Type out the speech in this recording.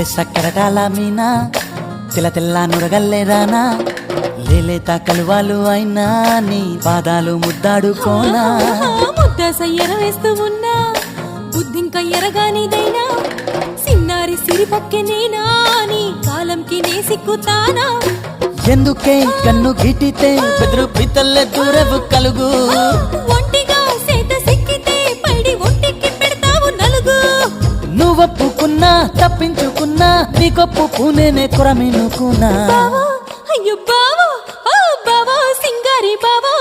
లేలే సక్కరటాల మీనా తెల్ల తెల్ల నురగల్లే రానా లేలేత కలువాలు అయినా నీ పాదాలు ముద్దాడుకోనా ముద్ద సయ్యర వేస్తూ ఉన్నా బుద్ధింక ఎరగానిదైనా సిన్నారి సిరిపక్కె నేనా నీ కాలంకి నే సిక్కుతానా ఎందుకే కన్ను గిటితే బెదురు పితల్లే దూరవు కలుగు ఒంటిగా సేత సిక్కితే పైడి ఒంటికి పెడతావు నలుగు నువ్వొప్పుకున్నా తప్పించుకున్నా నీకొప్పు పూనేనే కొరమినుకున్నా బావా అయ్యో బావా ఓ బావా సింగారి బావా